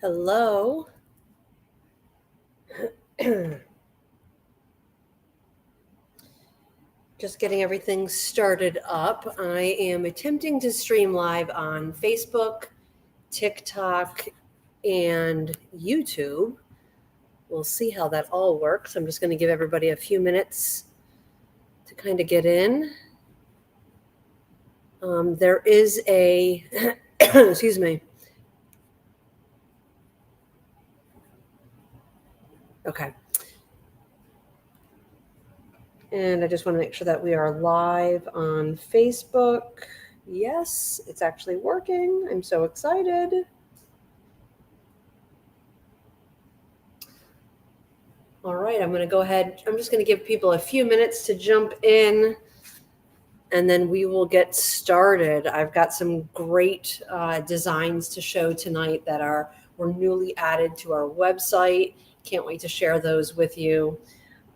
Hello. Just getting everything started up. I am attempting to stream live on Facebook, TikTok, and YouTube. We'll see how that all works. I'm just going to give everybody a few minutes to kind of get in. There is a, excuse me. Okay. And I just want to make sure that we are live on Facebook. Yes, it's actually working. I'm so excited. All right, I'm going to go ahead. I'm just going to give people a few minutes to jump in, and then we will get started. I've got some great designs to show tonight that were newly added to our website. Can't wait to share those with you.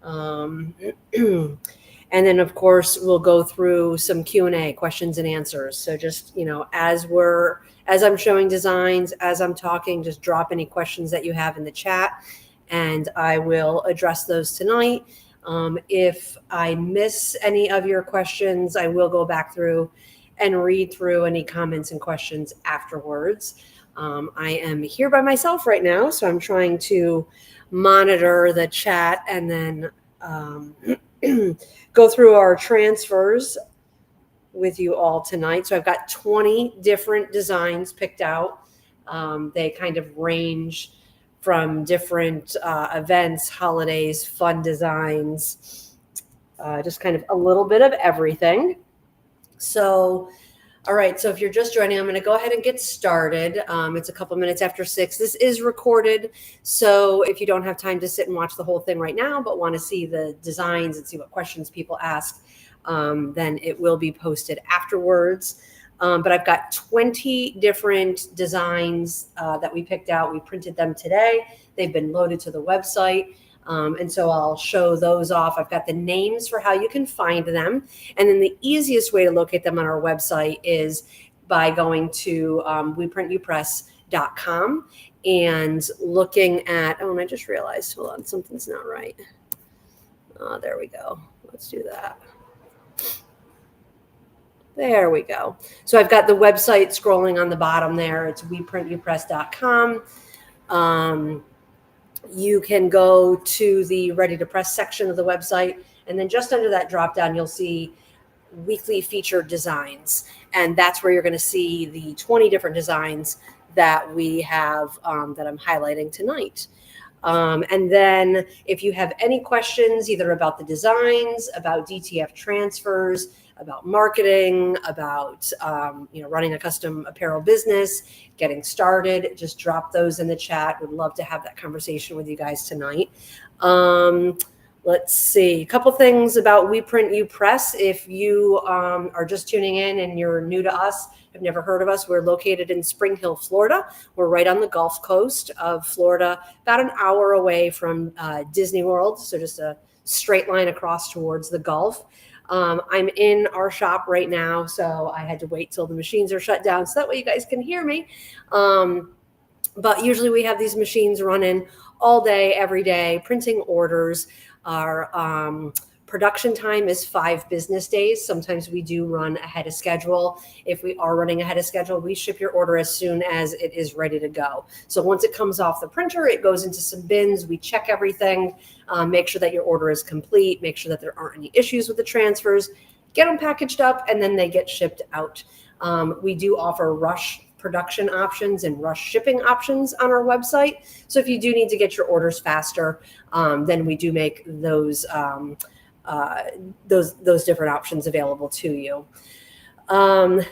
And then, of course, we'll go through some Q&A, questions and answers. So just, as I'm showing designs, as I'm talking, just drop any questions that you have in the chat, and I will address those tonight. If I miss any of your questions, I will go back through and read through any comments and questions afterwards. I am here by myself right now, so I'm trying to monitor the chat and then go through our transfers with you all tonight. So I've got 20 different designs picked out. They kind of range from different events, holidays, fun designs, just kind of a little bit of everything. So, all right, so if you're just joining, I'm going to go ahead and get started. It's a couple minutes after 6. This is recorded, so if you don't have time to sit and watch the whole thing right now, but want to see the designs and see what questions people ask, then it will be posted afterwards. But I've got 20 different designs that we picked out. We printed them today. They've been loaded to the website. And so I'll show those off. I've got the names for how you can find them. And then the easiest way to locate them on our website is by going to weprintupress.com and looking at, and I just realized, hold on, something's not right. There we go. Let's do that. There we go. So I've got the website scrolling on the bottom there. It's weprintupress.com. You can go to the Ready to Press section of the website, and then just under that drop down, you'll see weekly featured designs. And that's where you're going to see the 20 different designs that we have that I'm highlighting tonight. And then if you have any questions, either about the designs, about DTF transfers, about marketing, about running a custom apparel business, getting started, just drop those in the chat. Would love to have that conversation with you guys tonight. Let's see, a couple things about We Print You Press. If you are just tuning in and you're new to us, have never heard of us, we're located in Spring Hill, Florida. We're right on the Gulf Coast of Florida, about an hour away from Disney World, so just a straight line across towards the Gulf. I'm in our shop right now, so I had to wait till the machines are shut down so that way you guys can hear me. But usually we have these machines running all day, every day, printing orders. Our production time is 5 business days. Sometimes we do run ahead of schedule. If we are running ahead of schedule, we ship your order as soon as it is ready to go. So once it comes off the printer, it goes into some bins. We check everything, make sure that your order is complete, make sure that there aren't any issues with the transfers, get them packaged up, and then they get shipped out. We do offer rush production options and rush shipping options on our website. So if you do need to get your orders faster, then we do make those different options available to you.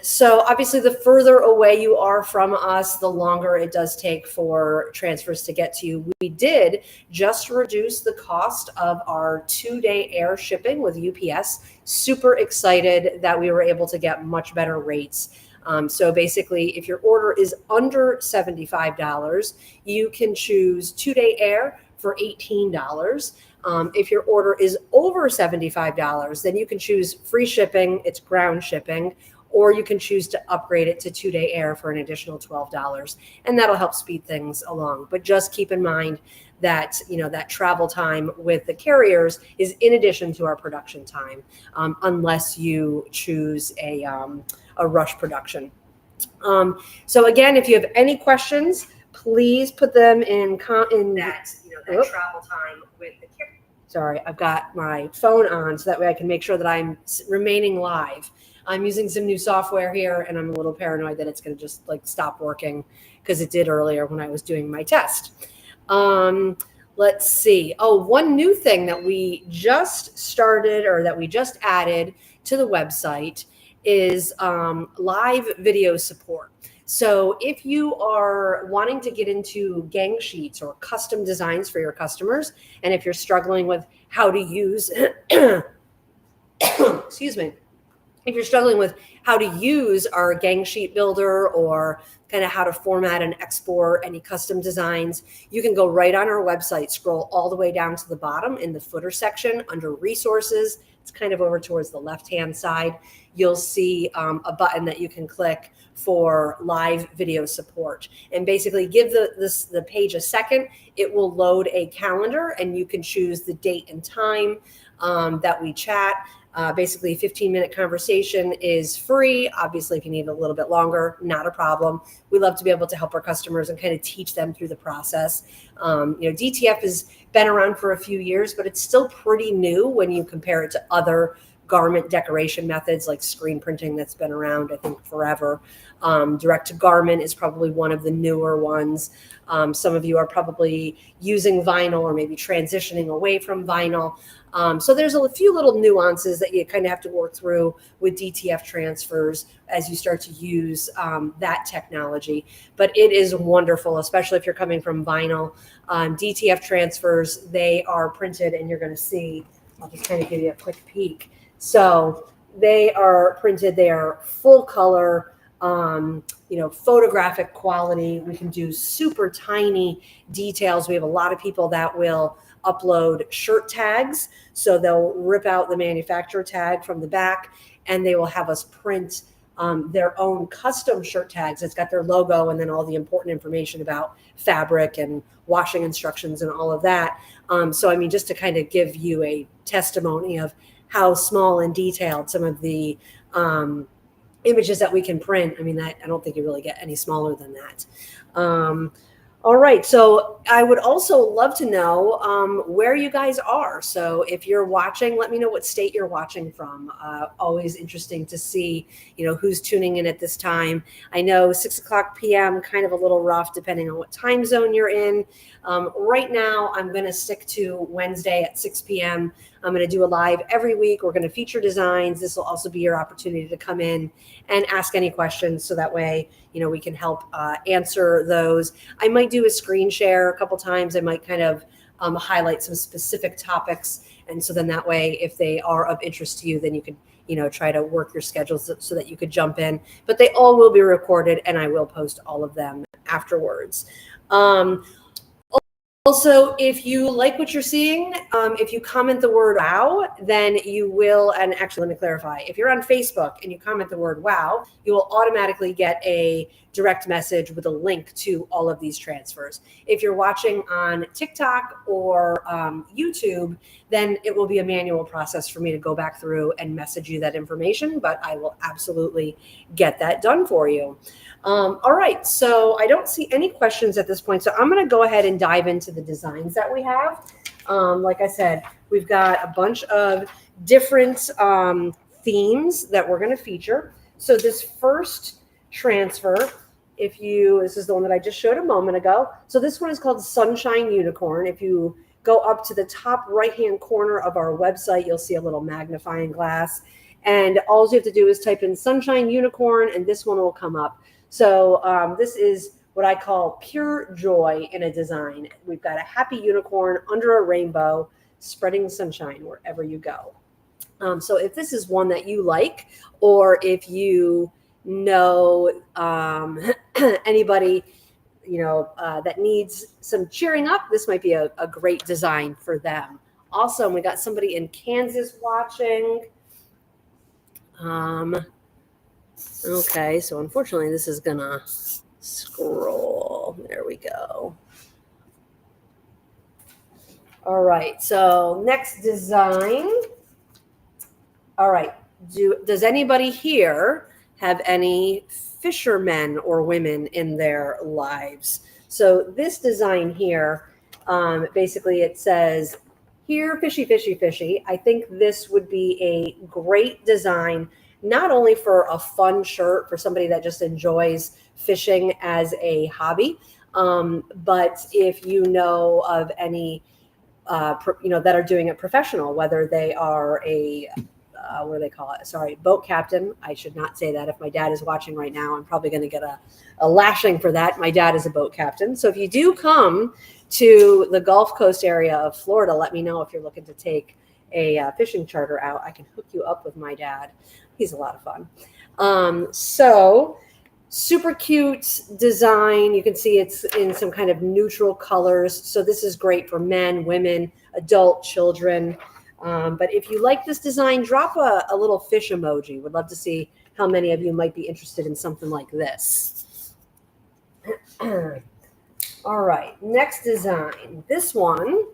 So obviously the further away you are from us, the longer it does take for transfers to get to you. We did just reduce the cost of our 2-day air shipping with UPS. Super excited that we were able to get much better rates. So basically, if your order is under $75, you can choose 2-day air for $18. If your order is over $75, then you can choose free shipping, it's ground shipping, or you can choose to upgrade it to 2-day air for an additional $12, and that'll help speed things along. But just keep in mind that, that travel time with the carriers is in addition to our production time, unless you choose a rush production. So again, if you have any questions, please put them in that travel time with the carrier. Sorry, I've got my phone on so that way I can make sure that I'm remaining live. I'm using some new software here, and I'm a little paranoid that it's going to just stop working, because it did earlier when I was doing my test. Let's see. Oh, one new thing that we just started, or that we just added to the website, is live video support. So if you are wanting to get into gang sheets or custom designs for your customers, and if you're struggling with how to use, excuse me, if you're struggling with how to use our gang sheet builder, or kind of how to format and export any custom designs, you can go right on our website, scroll all the way down to the bottom in the footer section under resources. It's kind of over towards the left-hand side. You'll see a button that you can click for live video support, and basically give the page a second. It will load a calendar, and you can choose the date and time that we chat. Basically, a 15-minute conversation is free. Obviously, if you need a little bit longer, not a problem. We love to be able to help our customers and kind of teach them through the process. DTF has been around for a few years, but it's still pretty new when you compare it to other garment decoration methods like screen printing that's been around, I think, forever. Direct to garment is probably one of the newer ones. Some of you are probably using vinyl, or maybe transitioning away from vinyl. So there's a few little nuances that you kind of have to work through with DTF transfers as you start to use that technology. But it is wonderful, especially if you're coming from vinyl. DTF transfers, they are printed, and you're going to see, I'll just kind of give you a quick peek. So they are printed, they are full color, photographic quality. We can do super tiny details. We have a lot of people that will upload shirt tags. So they'll rip out the manufacturer tag from the back, and they will have us print their own custom shirt tags. It's got their logo and then all the important information about fabric and washing instructions and all of that. So, I mean, just to kind of give you a testimony of how small and detailed some of the images that we can print. I mean, I don't think you really get any smaller than that. All right. So I would also love to know where you guys are. So if you're watching, let me know what state you're watching from. Always interesting to see, who's tuning in at this time. I know 6:00 p.m., kind of a little rough depending on what time zone you're in. Right now, I'm going to stick to Wednesday at 6 p.m. I'm going to do a live every week. We're going to feature designs. This will also be your opportunity to come in and ask any questions, so that way, we can help answer those. I might do a screen share a couple times. I might kind of highlight some specific topics. And so then that way, if they are of interest to you, then you could, try to work your schedules so that you could jump in. But they all will be recorded, and I will post all of them afterwards. Also, if you like what you're seeing, if you comment the word wow, then you will, and actually let me clarify, if you're on Facebook and you comment the word wow, you will automatically get a direct message with a link to all of these transfers. If you're watching on TikTok or YouTube, then it will be a manual process for me to go back through and message you that information, but I will absolutely get that done for you. All right, so I don't see any questions at this point, so I'm going to go ahead and dive into the designs that we have. Like I said, we've got a bunch of different themes that we're going to feature. So this first transfer, this is the one that I just showed a moment ago. So this one is called Sunshine Unicorn. If you go up to the top right-hand corner of our website, you'll see a little magnifying glass. And all you have to do is type in Sunshine Unicorn, and this one will come up. So this is what I call pure joy in a design. We've got a happy unicorn under a rainbow, spreading sunshine wherever you go. So if this is one that you like, or if you know anybody that needs some cheering up, this might be a great design for them. Also, we got somebody in Kansas watching. Okay, so unfortunately this is gonna scroll. There we go. All right, so next design. All right, does anybody here have any fishermen or women in their lives? So this design here, basically it says, here, fishy, fishy, fishy. I think this would be a great design, not only for a fun shirt for somebody that just enjoys fishing as a hobby, but if you know of any that are doing it professional, whether they are a what do they call it? Sorry, boat captain. I should not say that. If my dad is watching right now, I'm probably going to get a lashing for that. My dad is a boat captain. So if you do come to the Gulf Coast area of Florida, let me know if you're looking to take a fishing charter out. I can hook you up with my dad. He's a lot of fun. So super cute design. You can see it's in some kind of neutral colors. So this is great for men, women, adult, children. But if you like this design, drop a little fish emoji. Would love to see how many of you might be interested in something like this. All right, next design. This one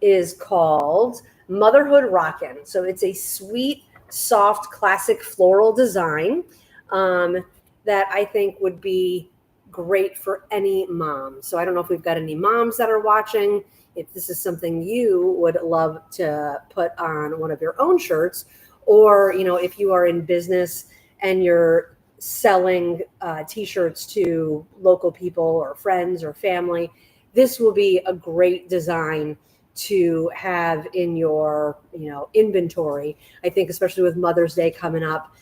is called Motherhood Rockin'. So it's a sweet, soft, classic floral design that I think would be great for any mom. So I don't know if we've got any moms that are watching. If this is something you would love to put on one of your own shirts, or if you are in business and you're selling t-shirts to local people or friends or family, this will be a great design to have in your inventory. I think especially with Mother's Day coming up,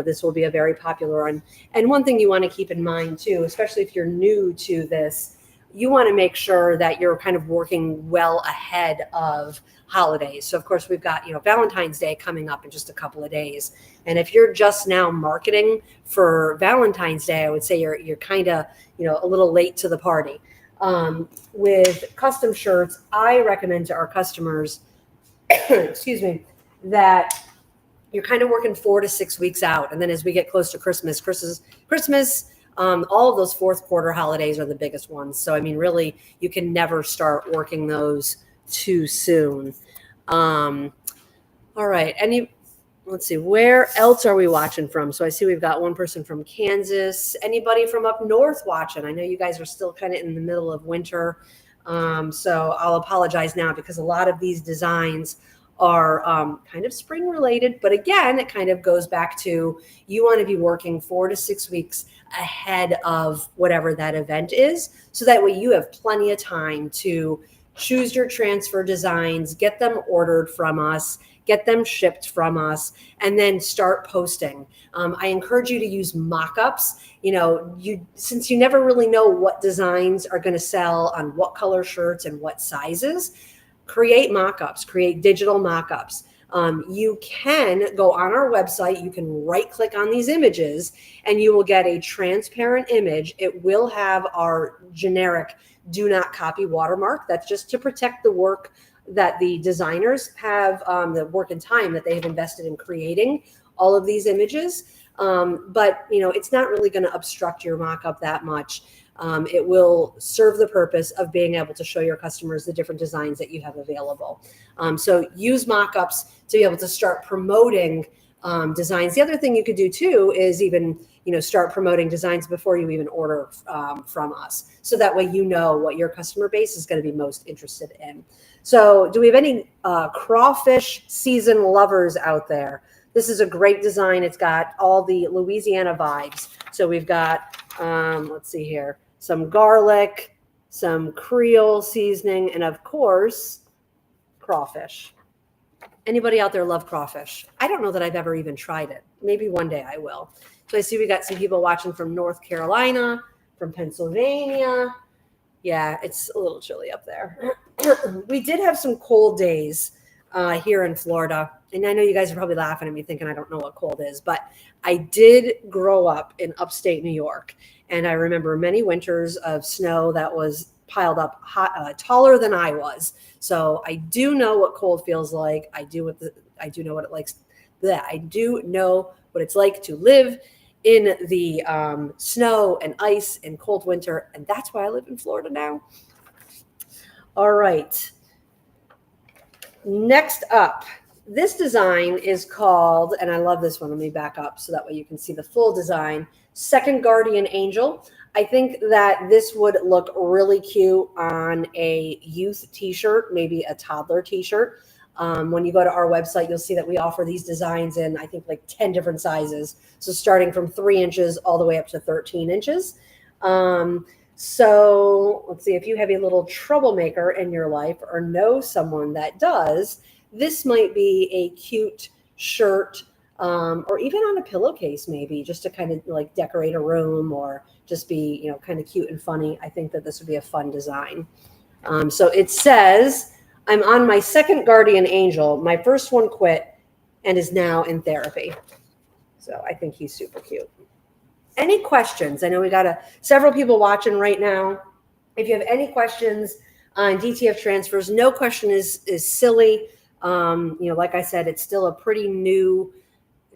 this will be a very popular one. And one thing you want to keep in mind too, especially if you're new to this, you want to make sure that you're kind of working well ahead of holidays. So of course we've got, Valentine's Day coming up in just a couple of days. And if you're just now marketing for Valentine's Day, I would say you're kind of, a little late to the party. With custom shirts, I recommend to our customers, excuse me, that you're kind of working 4 to 6 weeks out. And then as we get close to Christmas, all of those fourth quarter holidays are the biggest ones. So, I mean, really, you can never start working those too soon. All right. Let's see, where else are we watching from? So I see we've got one person from Kansas. Anybody from up north watching? I know you guys are still kind of in the middle of winter. So I'll apologize now because a lot of these designs are kind of spring related. But again, it kind of goes back to you want to be working 4 to 6 weeks ahead of whatever that event is. So that way you have plenty of time to choose your transfer designs, get them ordered from us, get them shipped from us, and then start posting. I encourage you to use mock-ups. Since you never really know what designs are going to sell on what color shirts and what sizes, create mock-ups, create digital mock-ups. You can go on our website, you can right-click on these images, and you will get a transparent image. It will have our generic do not copy watermark. That's just to protect the work that the designers have, the work and time that they have invested in creating all of these images. But it's not really going to obstruct your mock-up that much. It will serve the purpose of being able to show your customers the different designs that you have available. So use mock-ups to be able to start promoting designs. The other thing you could do too is even start promoting designs before you even order from us. So that way what your customer base is going to be most interested in. So do we have any crawfish season lovers out there? This is a great design. It's got all the Louisiana vibes. So we've got, let's see here, some garlic, some Creole seasoning, and of course, crawfish. Anybody out there love crawfish? I don't know that I've ever even tried it. Maybe one day I will. So I see we got some people watching from North Carolina, from Pennsylvania. Yeah, it's a little chilly up there. We did have some cold days here in Florida. And I know you guys are probably laughing at me thinking I don't know what cold is, but I did grow up in upstate New York. And I remember many winters of snow that was piled up taller than I was. So I do know what cold feels like. I do know what it likes. I do know what it's like to live in the snow and ice and cold winter. And that's why I live in Florida now. All right. Next up, this design is called, and I love this one. Let me back up so that way you can see the full design. Second Guardian Angel. I think that this would look really cute on a youth t-shirt, maybe a toddler t-shirt. When you go to our website, you'll see that we offer these designs in, I think, like 10 different sizes. So starting from 3 inches all the way up to 13 inches. So let's see, if you have a little troublemaker in your life or know someone that does, this might be a cute shirt, or even on a pillowcase, maybe just to kind of like decorate a room or just be, you know, kind of cute and funny. I think that this would be a fun design. So it says, I'm on my second guardian angel. My first one quit and is now in therapy. So I think he's super cute. Any questions? I know we got several people watching right now. If you have any questions on DTF transfers, no question is silly. You know, like I said, it's still a pretty new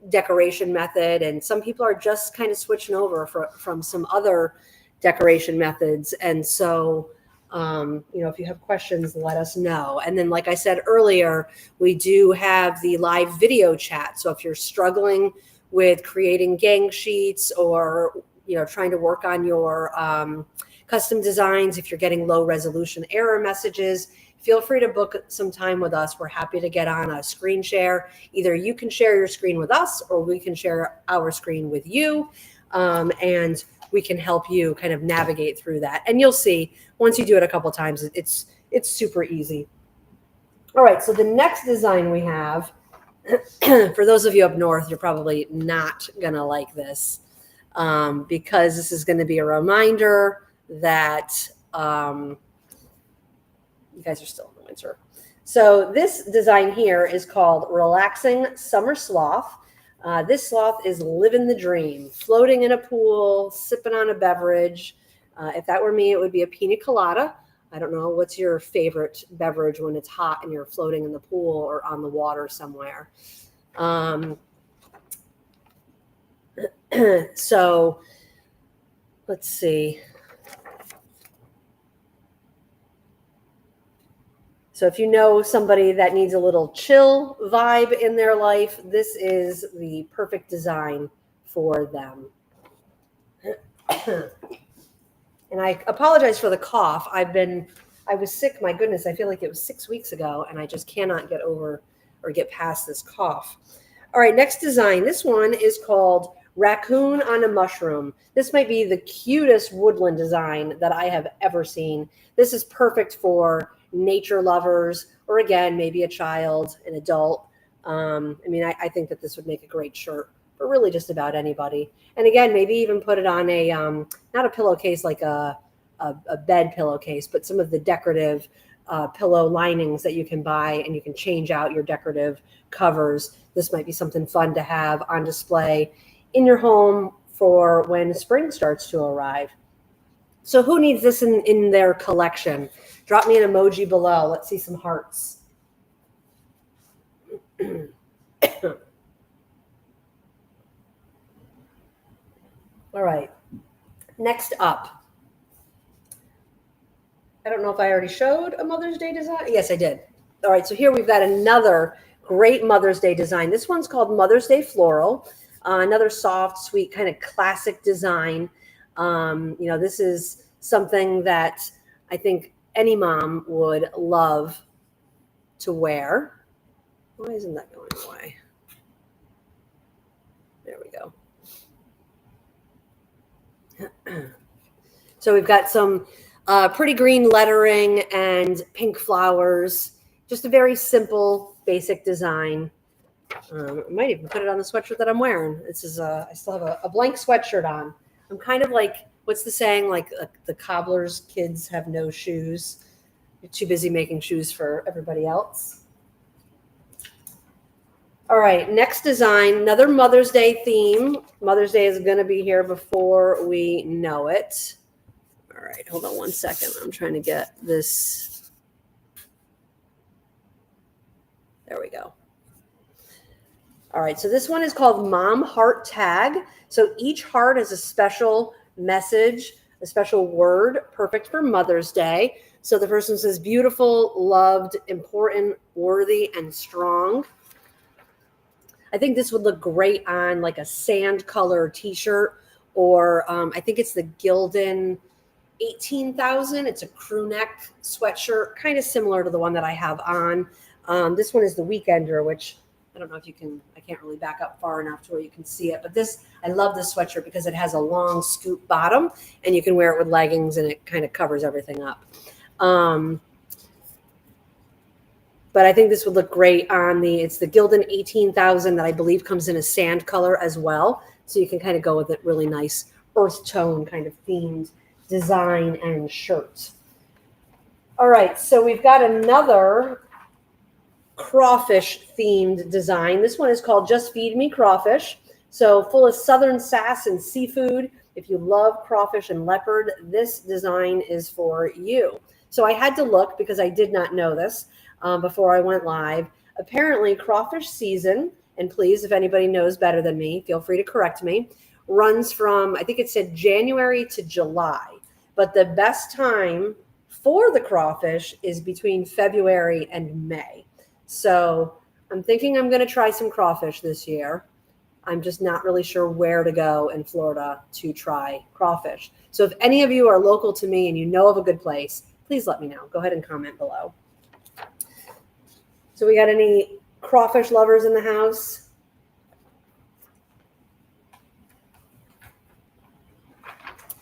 decoration method, and some people are just kind of switching over from some other decoration methods. And so, you know, if you have questions, let us know. And then, like I said earlier, we do have the live video chat. So if you're struggling with creating gang sheets or, you know, trying to work on your custom designs, if you're getting low resolution error messages, feel free to book some time with us. We're happy to get on a screen share. Either you can share your screen with us or we can share our screen with you. And we can help you kind of navigate through that. And you'll see once you do it a couple times, it's super easy. All right, so the next design we have, for those of you up north, you're probably not gonna like this, because this is gonna be a reminder that you guys are still in the winter. So this design here is called Relaxing Summer Sloth. This sloth is living the dream, floating in a pool, sipping on a beverage. If that were me, it would be a pina colada. I don't know, what's your favorite beverage when it's hot and you're floating in the pool or on the water somewhere? So let's see. So if you know somebody that needs a little chill vibe in their life, this is the perfect design for them. And I apologize for the cough. I was sick. My goodness, I feel like it was 6 weeks ago, and I just cannot get over or get past this cough. All right, next design. This one is called Raccoon on a Mushroom. This might be the cutest woodland design that I have ever seen. This is perfect for nature lovers, or again, maybe a child, an adult. I mean, I think that this would make a great shirt for really just about anybody. And again, maybe even put it on a, not a pillowcase like a bed pillowcase, but some of the decorative pillow linings that you can buy, and you can change out your decorative covers. This might be something fun to have on display in your home for when spring starts to arrive. So who needs this in their collection? Drop me an emoji below. Let's see some hearts. All right, next up. I don't know if I already showed a Mother's Day design. Yes, I did. All right, so here we've got another great Mother's Day design. This one's called Mother's Day Floral. Another soft, sweet, kind of classic design. You know, this is something that I think any mom would love to wear. Why isn't that going away? There we go. So we've got some pretty green lettering and pink flowers. Just a very simple, basic design. I might even put it on the sweatshirt that I'm wearing. This is I still have a blank sweatshirt on. I'm kind of like, what's the saying? Like the cobbler's kids have no shoes. You're too busy making shoes for everybody else. All right, next design, another Mother's Day theme. Mother's Day is going to be here before we know it. All right, hold on one second. I'm trying to get this. There we go. All right, so this one is called Mom Heart Tag. So each heart is a special message, a special word, perfect for Mother's Day. So the first one says beautiful, loved, important, worthy, and strong. I think this would look great on like a sand color t-shirt, or I think it's the Gildan 18,000. It's a crew neck sweatshirt, kind of similar to the one that I have on. This one is the Weekender, which I don't know if you can, I can't really back up far enough to where you can see it. But this, I love this sweatshirt because it has a long scoop bottom and you can wear it with leggings and it kind of covers everything up. But I think this would look great on it's the Gildan 18,000 that I believe comes in a sand color as well. So you can kind of go with it, really nice earth tone kind of themed design and shirt. All right, so we've got another crawfish themed design. This one is called Just Feed Me Crawfish. So full of southern sass and seafood. If you love crawfish and leopard, this design is for you. So I had to look because I did not know this before I went live. Apparently crawfish season, and please, if anybody knows better than me, feel free to correct me, runs from, I think it said January to July. But the best time for the crawfish is between February and May. So I'm thinking I'm going to try some crawfish this year. I'm just not really sure where to go in Florida to try crawfish. So if any of you are local to me and you know of a good place, please let me know. Go ahead and comment below. So we got any crawfish lovers in the house?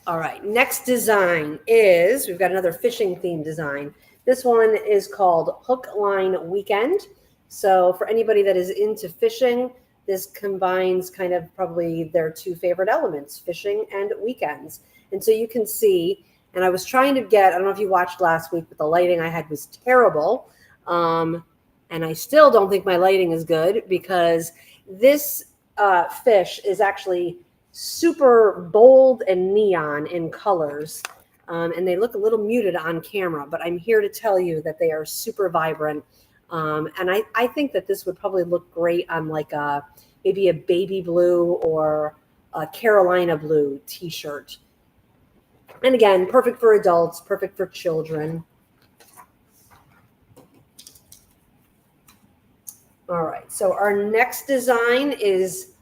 All right, next design is, we've got another fishing themed design. This one is called Hook Line Weekend. So for anybody that is into fishing, this combines kind of probably their two favorite elements, fishing and weekends. And so you can see, and I was trying to get, I don't know if you watched last week, but the lighting I had was terrible. And I still don't think my lighting is good because this fish is actually super bold and neon in colors. And they look a little muted on camera, but I'm here to tell you that they are super vibrant. And I think that this would probably look great on like maybe a baby blue or a Carolina blue t-shirt. And again, perfect for adults, perfect for children. All right, so our next design is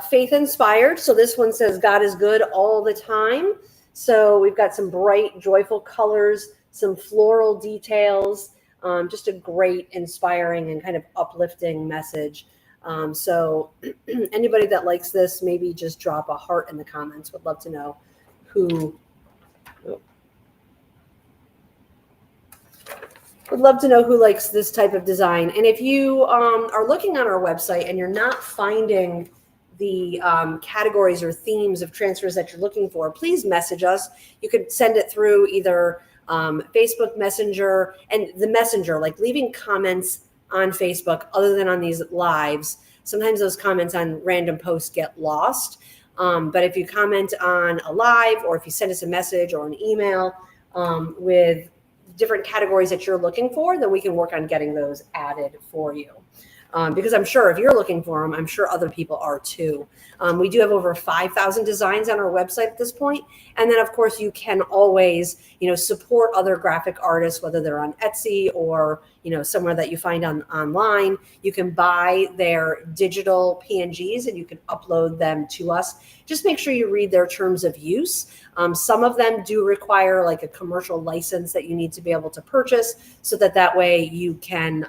faith inspired. So this one says God is good all the time. So we've got some bright, joyful colors, some floral details, just a great inspiring and kind of uplifting message. So anybody that likes this, maybe just drop a heart in the comments. Would love to know who. Would love to know who likes this type of design. And if you are looking on our website and you're not finding the categories or themes of transfers that you're looking for, please message us. You could send it through either Facebook Messenger and the Messenger, like leaving comments on Facebook other than on these lives. Sometimes those comments on random posts get lost. But if you comment on a live or if you send us a message or an email with different categories that you're looking for, then we can work on getting those added for you. Because I'm sure if you're looking for them, I'm sure other people are too. We do have over 5,000 designs on our website at this point. And then of course you can always, support other graphic artists, whether they're on Etsy or, somewhere that you find online. You can buy their digital PNGs and you can upload them to us. Just make sure you read their terms of use. Some of them do require like a commercial license that you need to be able to purchase so that way you can,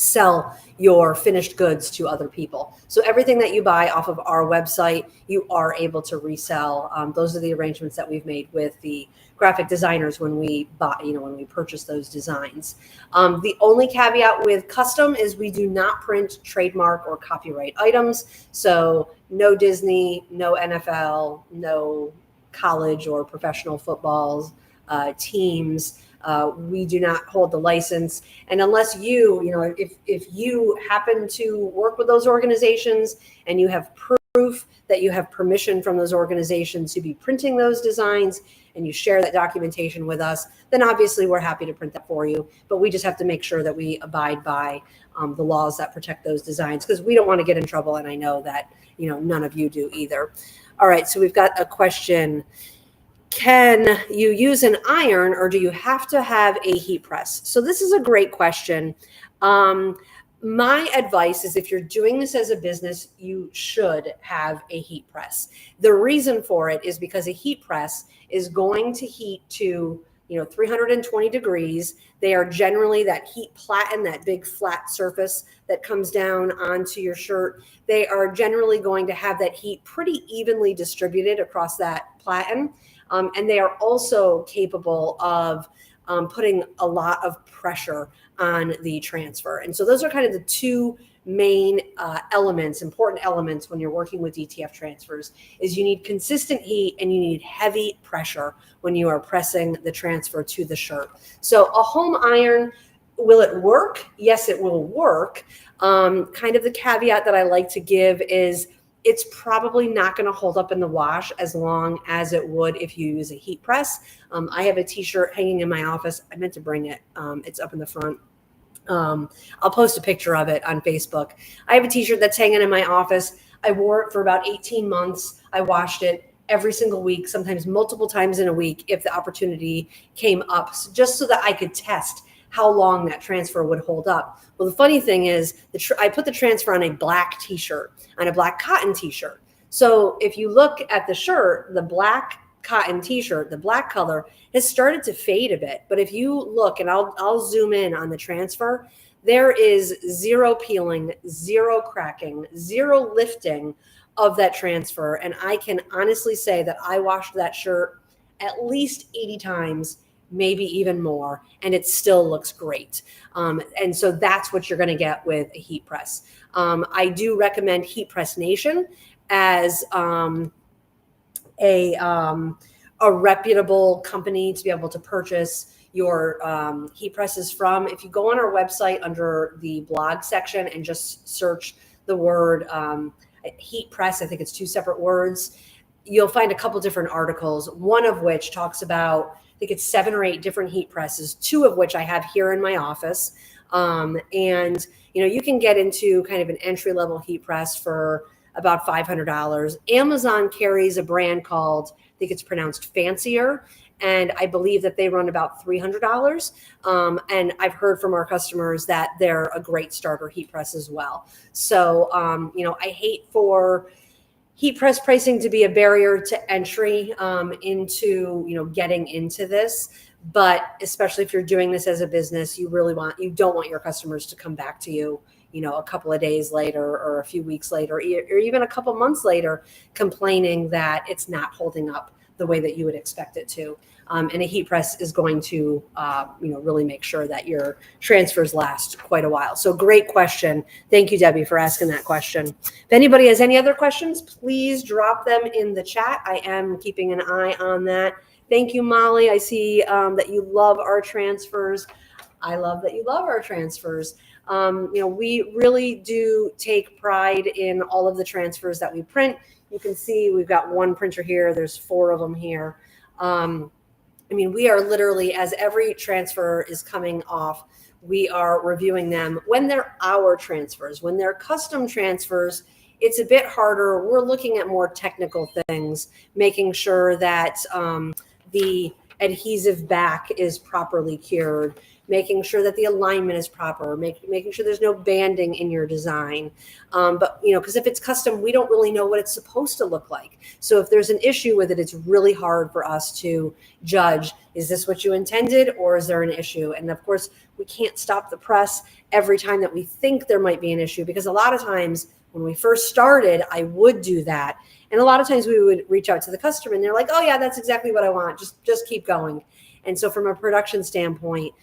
sell your finished goods to other people. So everything that you buy off of our website, you are able to resell. Those are the arrangements that we've made with the graphic designers when we buy, when we purchase those designs. The only caveat with custom is we do not print trademark or copyright items. So no Disney, no NFL, no college or professional footballs, teams. We do not hold the license. And unless if you happen to work with those organizations and you have proof that you have permission from those organizations to be printing those designs and you share that documentation with us, then obviously we're happy to print that for you. But we just have to make sure that we abide by the laws that protect those designs, because we don't want to get in trouble. And I know that, none of you do either. All right, so we've got a question. Can you use an iron, or do you have to have a heat press? So this is a great question. My advice is, if you're doing this as a business, you should have a heat press. The reason for it is because a heat press is going to heat to 320 degrees. They are generally that heat platen, that big flat surface that comes down onto your shirt. They are generally going to have that heat pretty evenly distributed across that platen. And they are also capable of putting a lot of pressure on the transfer. And so those are kind of the two main important elements when you're working with DTF transfers, is you need consistent heat and you need heavy pressure when you are pressing the transfer to the shirt. So a home iron, will it work? Yes, it will work. Kind of the caveat that I like to give is it's probably not going to hold up in the wash as long as it would if you use a heat press. I have a t-shirt hanging in my office. I meant to bring it. It's up in the front. I'll post a picture of it on Facebook. I have a t-shirt that's hanging in my office. I wore it for about 18 months. I washed it every single week, sometimes multiple times in a week if the opportunity came up, just so that I could test how long that transfer would hold up. Well, the funny thing is, I put the transfer on a black t-shirt, on a black cotton t-shirt. So if you look at the shirt, the black cotton t-shirt, the black color has started to fade a bit. But if you look, and I'll zoom in on the transfer, there is zero peeling, zero cracking, zero lifting of that transfer. And I can honestly say that I washed that shirt at least 80 times, maybe even more, and it still looks great. And so that's what you're going to get with a heat press. I do recommend Heat Press Nation as a reputable company to be able to purchase your heat presses from. If you go on our website under the blog section and just search the word heat press, I think it's two separate words, you'll find a couple different articles, one of which talks about, I think it's 7 or 8 different heat presses, 2 of which I have here in my office. And you can get into kind of an entry-level heat press for about $500. Amazon carries a brand called, I think it's pronounced Fancier, and I believe that they run about $300. And I've heard from our customers that they're a great starter heat press as well. So, I hate for heat press pricing to be a barrier to entry into, getting into this. But especially if you're doing this as a business, you don't want your customers to come back to you, a couple of days later or a few weeks later, or even a couple months later, complaining that it's not holding up the way that you would expect it to. And a heat press is going to, really make sure that your transfers last quite a while. So great question. Thank you, Debbie, for asking that question. If anybody has any other questions, please drop them in the chat. I am keeping an eye on that. Thank you, Molly. I see that you love our transfers. I love that you love our transfers. We really do take pride in all of the transfers that we print. You can see we've got one printer here. There's 4 of them here. We are literally, as every transfer is coming off, we are reviewing them when they're our transfers. When they're custom transfers, it's a bit harder. We're looking at more technical things, making sure that the adhesive back is properly cured, making sure that the alignment is proper, making sure there's no banding in your design. But because if it's custom, we don't really know what it's supposed to look like. So if there's an issue with it, it's really hard for us to judge, is this what you intended, or is there an issue? And of course, we can't stop the press every time that we think there might be an issue, because a lot of times when we first started, I would do that. And a lot of times we would reach out to the customer and they're like, oh yeah, that's exactly what I want. Just keep going. And so from a production standpoint,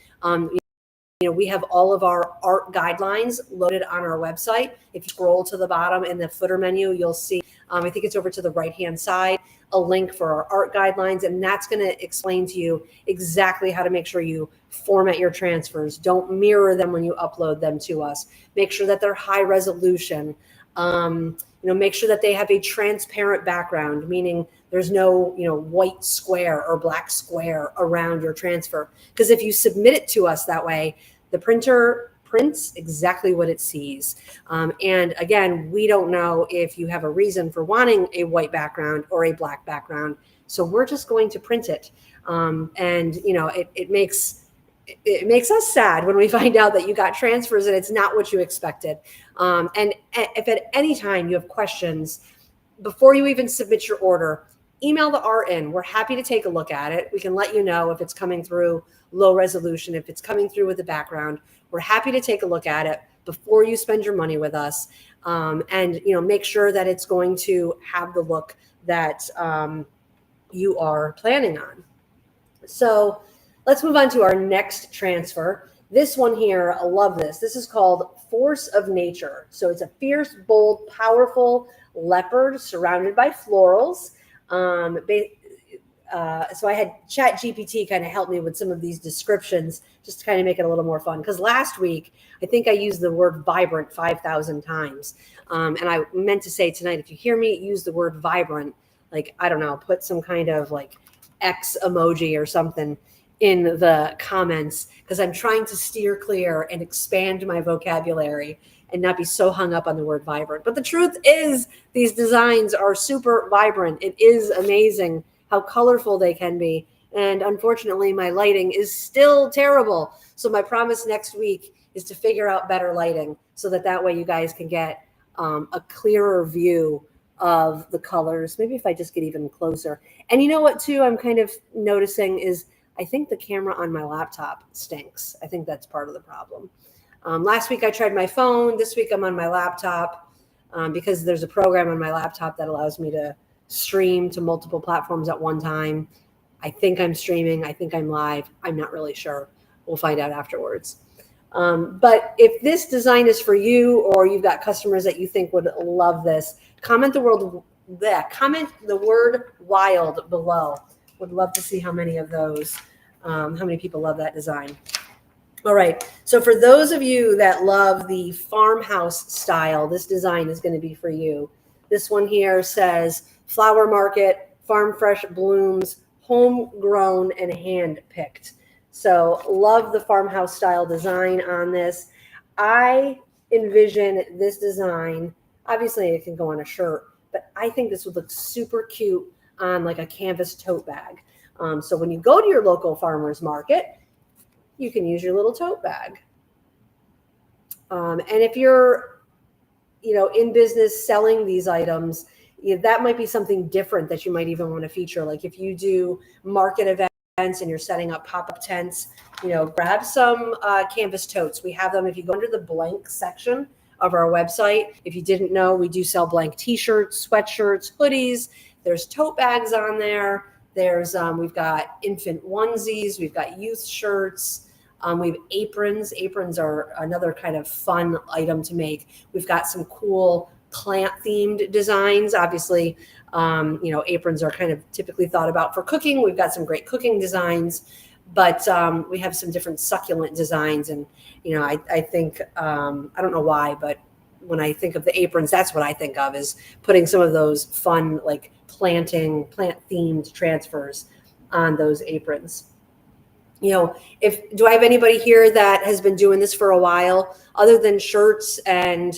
we have all of our art guidelines loaded on our website. If you scroll to the bottom in the footer menu, you'll see, I think it's over to the right-hand side, a link for our art guidelines. And that's going to explain to you exactly how to make sure you format your transfers. Don't mirror them when you upload them to us. Make sure that they're high resolution. Make sure that they have a transparent background, meaning there's no, white square or black square around your transfer. Because if you submit it to us that way, the printer prints exactly what it sees. And again, we don't know if you have a reason for wanting a white background or a black background. So we're just going to print it. It makes us sad when we find out that you got transfers and it's not what you expected. And if at any time you have questions, before you even submit your order, email the RN. We're happy to take a look at it. We can let you know if it's coming through low resolution, if it's coming through with the background. We're happy to take a look at it before you spend your money with us. Make sure that it's going to have the look that you are planning on. So let's move on to our next transfer. This one here, I love this. This is called Force of Nature. So it's a fierce, bold, powerful leopard surrounded by florals. So I had ChatGPT kind of help me with some of these descriptions just to kind of make it a little more fun. Because last week, I think I used the word vibrant 5,000 times. And I meant to say tonight, if you hear me use the word vibrant, I don't know, put some kind of X emoji or something in the comments, because I'm trying to steer clear and expand my vocabulary and not be so hung up on the word vibrant. But the truth is, these designs are super vibrant. It is amazing how colorful they can be. And unfortunately, my lighting is still terrible. So my promise next week is to figure out better lighting so that way you guys can get a clearer view of the colors. Maybe if I just get even closer. And you know what, too, I'm kind of noticing is I think the camera on my laptop stinks. I think that's part of the problem. Last week I tried my phone. This week I'm on my laptop because there's a program on my laptop that allows me to stream to multiple platforms at one time. I think I'm streaming. I think I'm live. I'm not really sure. We'll find out afterwards. But if this design is for you, or you've got customers that you think would love this, comment the word wild below. Would love to see how many of those, how many people love that design. All right. So for those of you that love the farmhouse style, this design is going to be for you. This one here says flower market, farm fresh blooms, homegrown and hand picked. So love the farmhouse style design on this. I envision this design, obviously it can go on a shirt, but I think this would look super cute on a canvas tote bag. So when you go to your local farmer's market, you can use your little tote bag. And if you're, in business selling these items, that might be something different that you might even want to feature. Like if you do market events and you're setting up pop-up tents, grab some canvas totes. We have them if you go under the blank section of our website. If you didn't know, we do sell blank t-shirts, sweatshirts, hoodies. There's tote bags on there. There's we've got infant onesies. We've got youth shirts. We have aprons. Aprons are another kind of fun item to make. We've got some cool plant-themed designs. Obviously, aprons are kind of typically thought about for cooking. We've got some great cooking designs, but we have some different succulent designs. And, I think, I don't know why, but when I think of the aprons, that's what I think of, is putting some of those fun, plant-themed transfers on those aprons. Do I have anybody here that has been doing this for a while, other than shirts and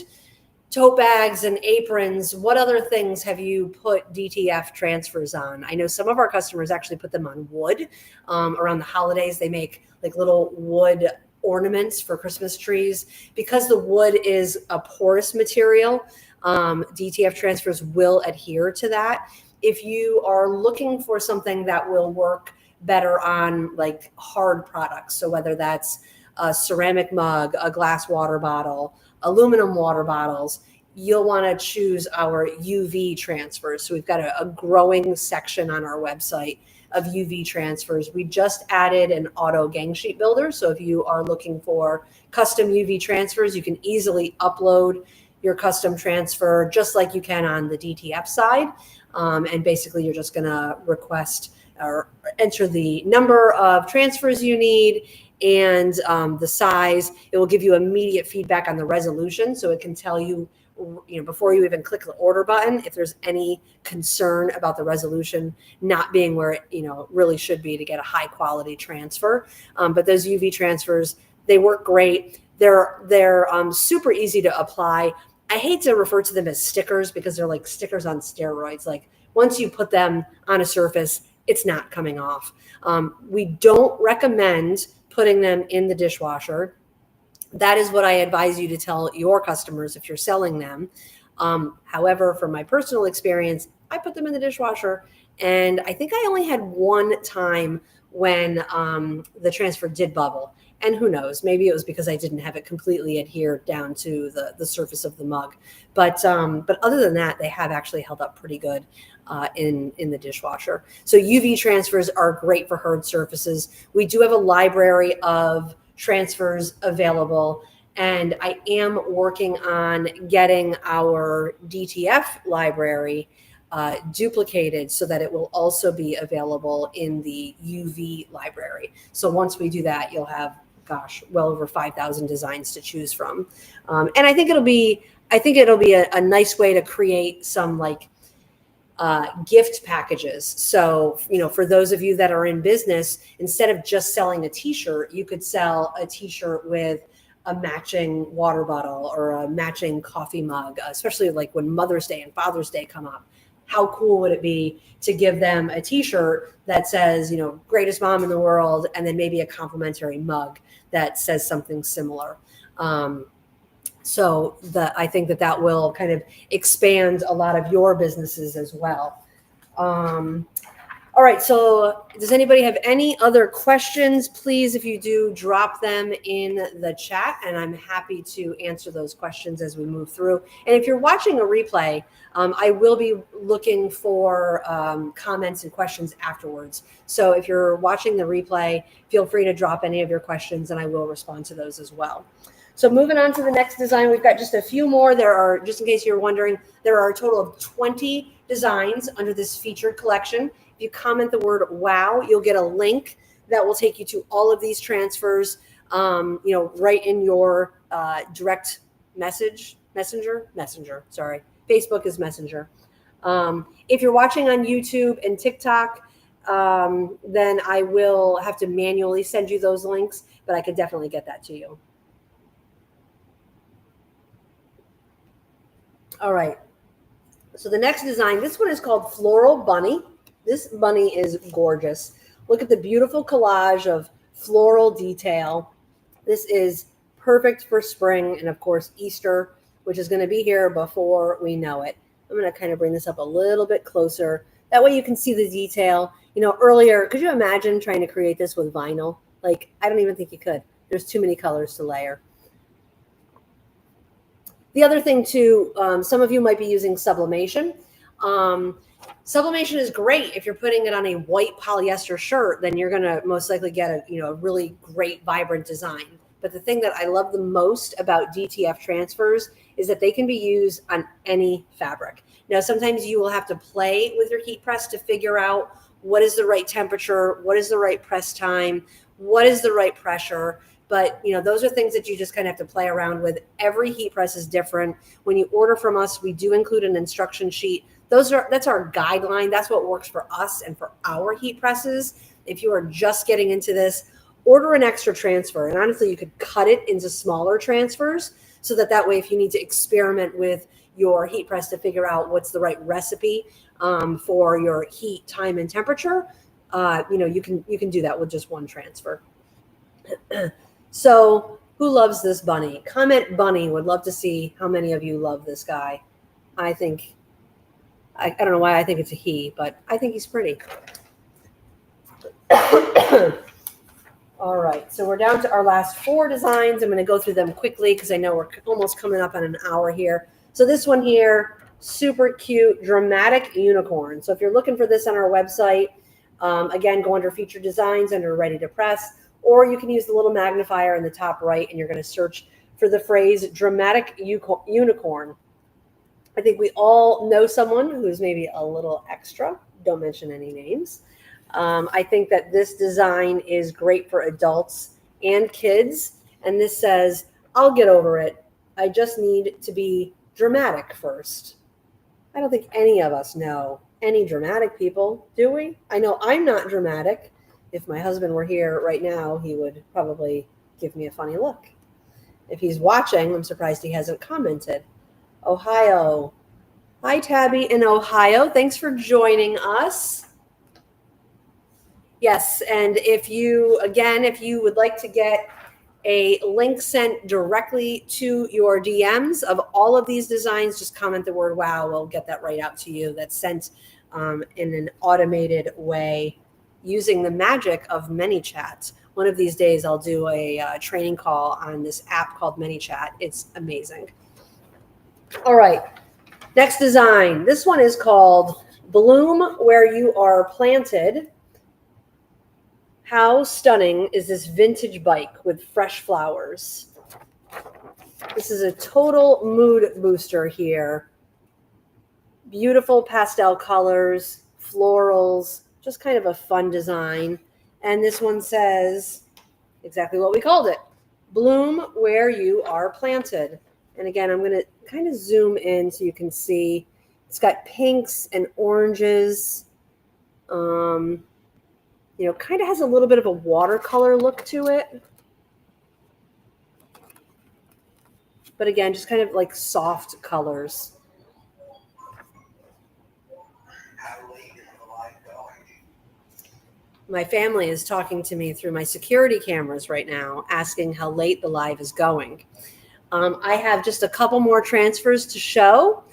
tote bags and aprons? What other things have you put DTF transfers on? I know some of our customers actually put them on wood. Around the holidays, they make little wood ornaments for Christmas trees. Because the wood is a porous material, DTF transfers will adhere to that. If you are looking for something that will work better on hard products, so whether that's a ceramic mug, a glass water bottle, aluminum water bottles, you'll want to choose our UV transfers. So we've got a growing section on our website of UV transfers. We just added an auto gang sheet builder. So if you are looking for custom UV transfers, you can easily upload your custom transfer just like you can on the DTF side. And basically you're just going to request or enter the number of transfers you need and the size. It will give you immediate feedback on the resolution, so it can tell you before you even click the order button, if there's any concern about the resolution not being where it, really should be to get a high quality transfer. But those UV transfers, they work great. They're super easy to apply. I hate to refer to them as stickers because they're like stickers on steroids. Like once you put them on a surface, it's not coming off. We don't recommend putting them in the dishwasher. That is what I advise you to tell your customers if you're selling them. However, from my personal experience, I put them in the dishwasher, and I think I only had one time when the transfer did bubble. And who knows, maybe it was because I didn't have it completely adhered down to the surface of the mug. But other than that, they have actually held up pretty good in the dishwasher. So UV transfers are great for hard surfaces. We do have a library of transfers available, and I am working on getting our DTF library duplicated so that it will also be available in the UV library. So once we do that, you'll have, well over 5,000 designs to choose from. And I think it'll be a nice way to create some like gift packages. So, for those of you that are in business, instead of just selling a t-shirt, you could sell a t-shirt with a matching water bottle or a matching coffee mug, especially like when Mother's Day and Father's Day come up. How cool would it be to give them a t-shirt that says, greatest mom in the world, and then maybe a complimentary mug that says something similar. So I think that will kind of expand a lot of your businesses as well. All right. So does anybody have any other questions? Please, if you do, drop them in the chat, and I'm happy to answer those questions as we move through. And if you're watching a replay, I will be looking for comments and questions afterwards. So if you're watching the replay, feel free to drop any of your questions, and I will respond to those as well. So moving on to the next design, we've got just a few more. There are, just in case you're wondering, there are a total of 20 designs under this featured collection. If you comment the word wow, you'll get a link that will take you to all of these transfers, right in your direct messenger, sorry. Facebook is Messenger. If you're watching on YouTube and TikTok, then I will have to manually send you those links, but I could definitely get that to you. All right. So the next design, this one is called Floral Bunny. This bunny is gorgeous. Look at the beautiful collage of floral detail. This is perfect for spring and, of course, Easter, which is going to be here before we know it. I'm going to kind of bring this up a little bit closer. That way you can see the detail. Earlier, could you imagine trying to create this with vinyl? Like, I don't even think you could. There's too many colors to layer. The other thing, too, some of you might be using sublimation. Sublimation is great if you're putting it on a white polyester shirt. Then you're going to most likely get a really great, vibrant design. But the thing that I love the most about DTF transfers is that they can be used on any fabric. Now, sometimes you will have to play with your heat press to figure out what is the right temperature, what is the right press time, what is the right pressure. But, those are things that you just kind of have to play around with. Every heat press is different. When you order from us, we do include an instruction sheet. That's our guideline. That's what works for us and for our heat presses. If you are just getting into this, order an extra transfer. And honestly, you could cut it into smaller transfers so that way, if you need to experiment with your heat press to figure out what's the right recipe for your heat, time, and temperature, you can do that with just one transfer. So who loves this bunny? Comment bunny. Would love to see how many of you love this guy. I don't know why I think it's a he, but I think he's pretty. All right, so we're down to our last 4 designs. I'm going to go through them quickly because I know we're almost coming up on an hour here. So this one here, super cute, dramatic unicorn. So if you're looking for this on our website, again, go under featured designs under ready to press, or you can use the little magnifier in the top right, and you're going to search for the phrase dramatic unicorn. I think we all know someone who's maybe a little extra. Don't mention any names. I think that this design is great for adults and kids. And this says, I'll get over it. I just need to be dramatic first. I don't think any of us know any dramatic people, do we? I know I'm not dramatic. If my husband were here right now, he would probably give me a funny look. If he's watching, I'm surprised he hasn't commented. Ohio. Hi, Tabby in Ohio. Thanks for joining us. Yes, and if you would like to get a link sent directly to your DMs of all of these designs, just comment the word wow. We'll get that right out to you. That's sent in an automated way using the magic of ManyChat. One of these days, I'll do a training call on this app called ManyChat. It's amazing. All right, next design. This one is called Bloom Where You Are Planted. How stunning is this vintage bike with fresh flowers? This is a total mood booster here. Beautiful pastel colors, florals, just kind of a fun design. And this one says exactly what we called it. Bloom where you are planted. And again, I'm going to kind of zoom in so you can see. It's got pinks and oranges. Kind of has a little bit of a watercolor look to it. But again, just kind of like soft colors. My family is talking to me through my security cameras right now, asking how late the live is going. I have just a couple more transfers to show.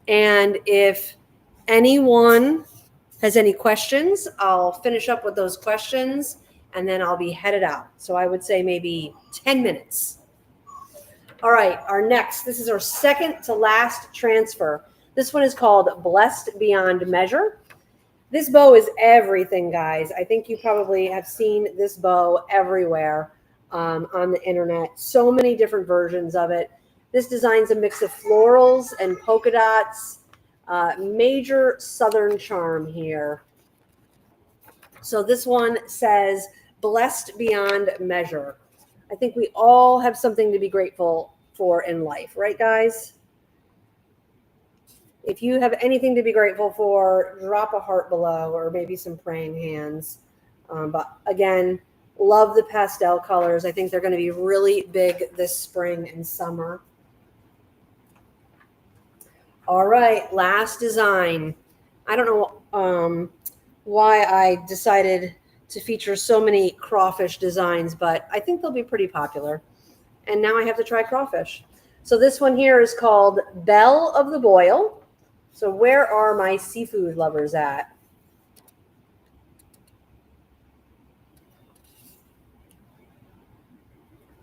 And if anyone has any questions, I'll finish up with those questions and then I'll be headed out. So I would say maybe 10 minutes. All right, this is our second to last transfer. This one is called Blessed Beyond Measure. This bow is everything, guys. I think you probably have seen this bow everywhere on the internet. So many different versions of it. This design's a mix of florals and polka dots. Major Southern charm here. So this one says, blessed beyond measure. I think we all have something to be grateful for in life, right, guys? If you have anything to be grateful for, drop a heart below or maybe some praying hands. But again, love the pastel colors. I think they're going to be really big this spring and summer. All right, last design. I don't know why I decided to feature so many crawfish designs, but I think they'll be pretty popular. And now I have to try crawfish. So this one here is called Belle of the Boil. So where are my seafood lovers at?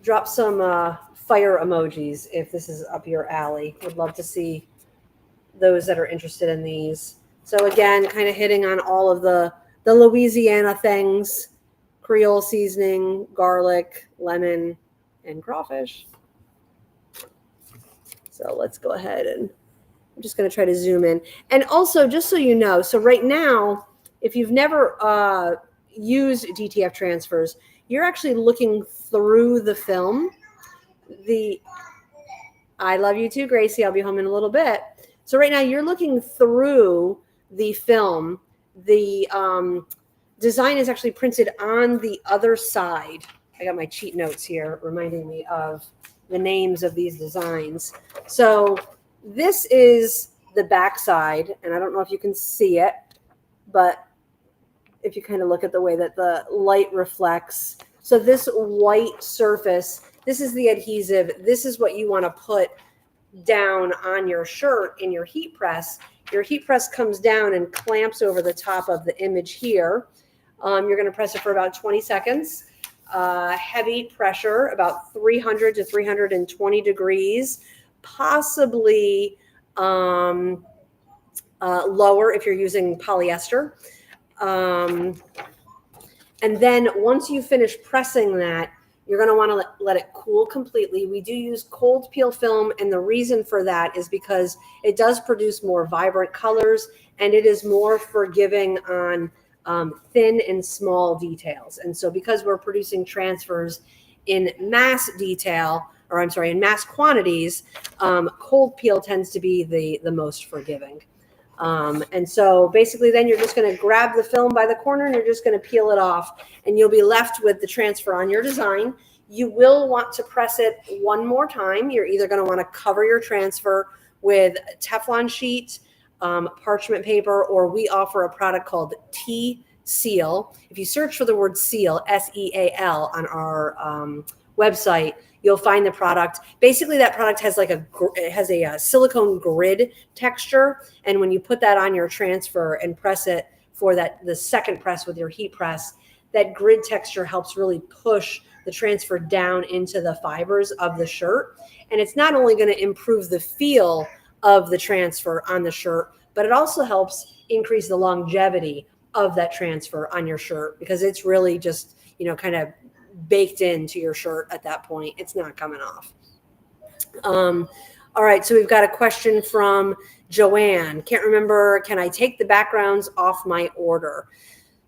Drop some fire emojis if this is up your alley. Would love to see those that are interested in these. So again, kind of hitting on all of the Louisiana things: Creole seasoning, garlic, lemon, and crawfish. So let's go ahead and I'm just going to try to zoom in. And also, just so you know, so right now, if you've never used DTF transfers, you're actually looking through the film. I love you too, Gracie. I'll be home in a little bit. So right now, you're looking through the film. The design is actually printed on the other side. I got my cheat notes here reminding me of the names of these designs. So this is the back side, and I don't know if you can see it, but if you kind of look at the way that the light reflects. So this white surface, this is the adhesive. This is what you want to put down on your shirt in your heat press. Your heat press comes down and clamps over the top of the image here. You're going to press it for about 20 seconds. Heavy pressure, about 300 to 320 degrees, possibly lower if you're using polyester. And then once you finish pressing that, you're going to want to let it cool completely. We do use cold peel film, and the reason for that is because it does produce more vibrant colors, and it is more forgiving on thin and small details. And so because we're producing transfers in mass detail, in mass quantities, cold peel tends to be the most forgiving. And so basically then you're just going to grab the film by the corner and you're just going to peel it off, and you'll be left with the transfer on your design. You will want to press it one more time. You're either going to want to cover your transfer with Teflon sheet, parchment paper, or we offer a product called T-Seal. If you search for the word seal, S-E-A-L, on our website, you'll find the product. Basically, that product has a silicone grid texture, and when you put that on your transfer and press it for the second press with your heat press, that grid texture helps really push the transfer down into the fibers of the shirt. And it's not only going to improve the feel of the transfer on the shirt, but it also helps increase the longevity of that transfer on your shirt, because it's really just, kind of baked into your shirt at that point. It's not coming off. All right, so we've got a question from Joanne. Can't remember, can I take the backgrounds off my order?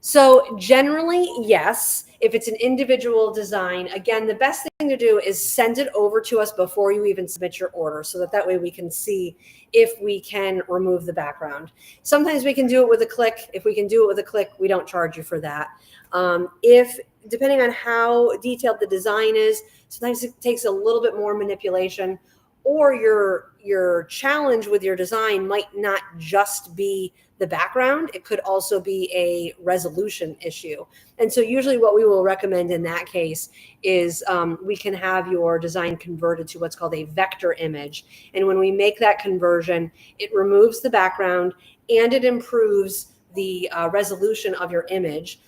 So generally, yes. If it's an individual design, again, the best thing to do is send it over to us before you even submit your order, so that way we can see if we can remove the background. Sometimes we can do it with a click. If we can do it with a click, we don't charge you for that. Depending on how detailed the design is, sometimes it takes a little bit more manipulation, or your challenge with your design might not just be the background. It could also be a resolution issue. And so usually what we will recommend in that case is we can have your design converted to what's called a vector image. And when we make that conversion, it removes the background and it improves the resolution of your image.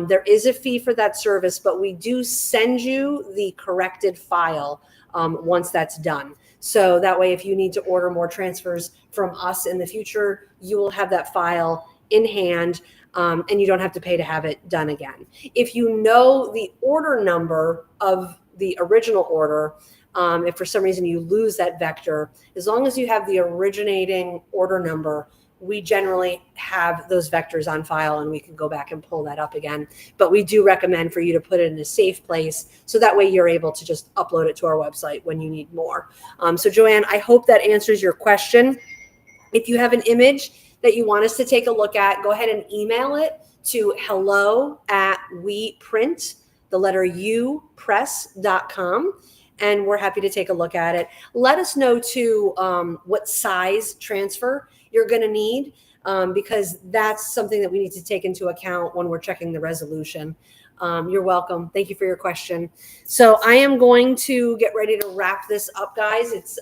There is a fee for that service, but we do send you the corrected file once that's done. So that way, if you need to order more transfers from us in the future, you will have that file in hand, and you don't have to pay to have it done again. If you know the order number of the original order, if for some reason you lose that vector, as long as you have the originating order number, we generally have those vectors on file and we can go back and pull that up again. But we do recommend for you to put it in a safe place, so that way you're able to just upload it to our website when you need more. So Joanne, I hope that answers your question. If you have an image that you want us to take a look at, go ahead and email it to hello@weprint, the letter U, press.com. And we're happy to take a look at it. Let us know too what size transfer you're going to need, because that's something that we need to take into account when we're checking the resolution. You're welcome. Thank you for your question. So I am going to get ready to wrap this up, guys. It's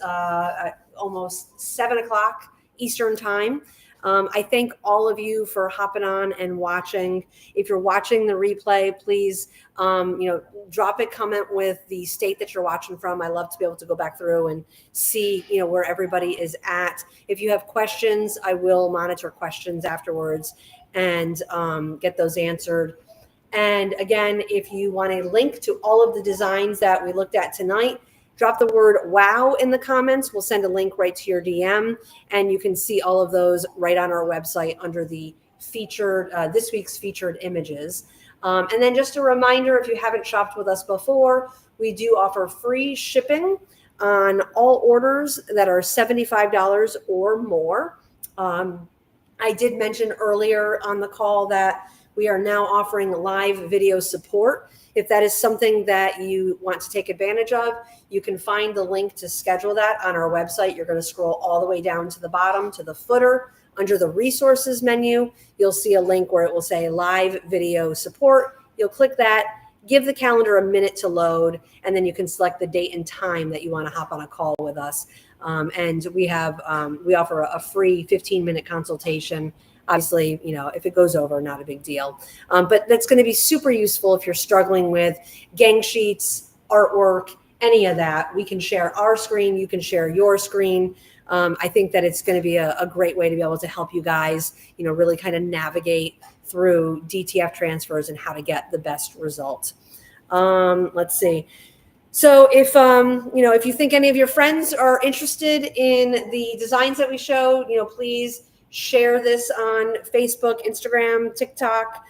almost 7 o'clock Eastern time. I thank all of you for hopping on and watching. If you're watching the replay, please, drop a comment with the state that you're watching from. I love to be able to go back through and see, where everybody is at. If you have questions, I will monitor questions afterwards and get those answered. And again, if you want a link to all of the designs that we looked at tonight, drop the word WOW in the comments. We'll send a link right to your DM, and you can see all of those right on our website under the featured, this week's featured images. And then just a reminder, if you haven't shopped with us before, we do offer free shipping on all orders that are $75 or more. I did mention earlier on the call that we are now offering live video support. If that is something that you want to take advantage of, you can find the link to schedule that on our website. You're going to scroll all the way down to the bottom to the footer. Under the resources menu, you'll see a link where it will say live video support. You'll click that, give the calendar a minute to load, and then you can select the date and time that you want to hop on a call with us. And we offer a free 15-minute consultation. Obviously, if it goes over, not a big deal. But that's going to be super useful if you're struggling with gang sheets, artwork, any of that. We can share our screen. You can share your screen. I think that it's going to be a great way to be able to help you guys, really kind of navigate through DTF transfers and how to get the best result. Let's see. So if you think any of your friends are interested in the designs that we showed, please share this on Facebook, Instagram, TikTok.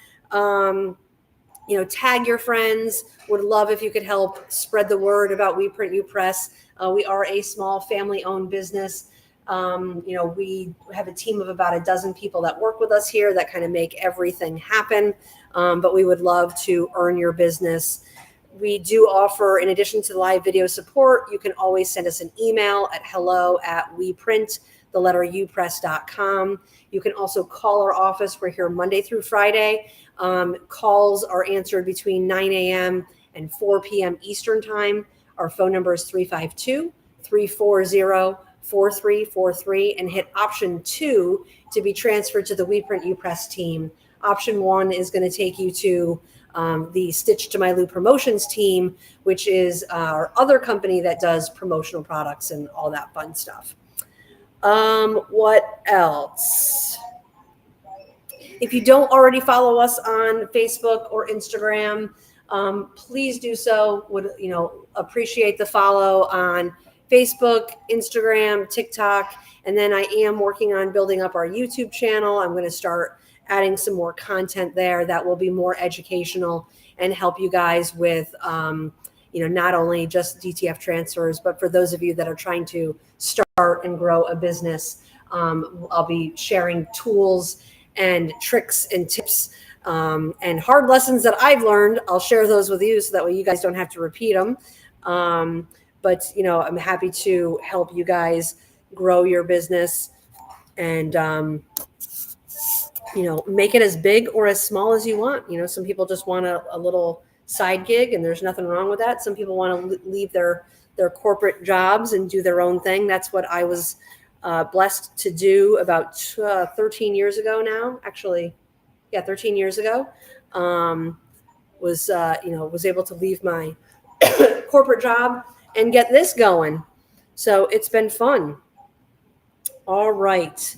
tag your friends. Would love if you could help spread the word about We Print You Press. We are a small family-owned business. We have a team of about a dozen people that work with us here that kind of make everything happen. But we would love to earn your business. We do offer, in addition to live video support, you can always send us an email at hello@weprint.com. You can also call our office. We're here Monday through Friday. Calls are answered between 9 a.m. and 4 p.m. Eastern time. Our phone number is 352-340-4343, and hit option 2 to be transferred to the We Print You Press team. Option 1 is going to take you to the Stitch to My Lou Promotions team, which is our other company that does promotional products and all that fun stuff. What else? If you don't already follow us on Facebook or Instagram, please do so. Would appreciate the follow on Facebook, Instagram, TikTok, and then I am working on building up our YouTube channel. I'm going to start adding some more content there that will be more educational and help you guys with, not only just DTF transfers, but for those of you that are trying to start and grow a business. I'll be sharing tools and tricks and tips and hard lessons that I've learned. I'll share those with you so that way you guys don't have to repeat them. But I'm happy to help you guys grow your business and, make it as big or as small as you want. Some people just want a little side gig, and there's nothing wrong with that. Some people want to leave their corporate jobs and do their own thing. That's what I was blessed to do about 13 years ago now. Actually, 13 years ago. Was able to leave my corporate job and get this going. So it's been fun. All right.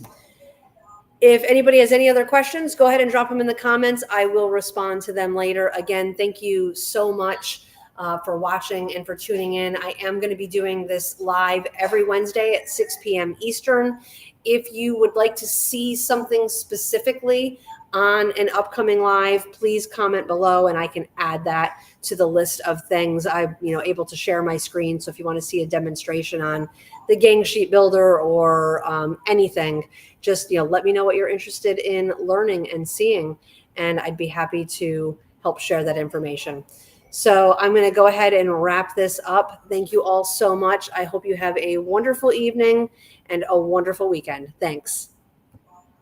If anybody has any other questions, go ahead and drop them in the comments. I will respond to them later. Again, thank you so much for watching and for tuning in. I am going to be doing this live every Wednesday at 6 p.m. Eastern. If you would like to see something specifically on an upcoming live, please comment below and I can add that to the list of things. I'm able to share my screen. So if you want to see a demonstration on the gang sheet builder or anything, just let me know what you're interested in learning and seeing, and I'd be happy to help share that information. So I'm going to go ahead and wrap this up. Thank you all so much. I hope you have a wonderful evening and a wonderful weekend. Thanks.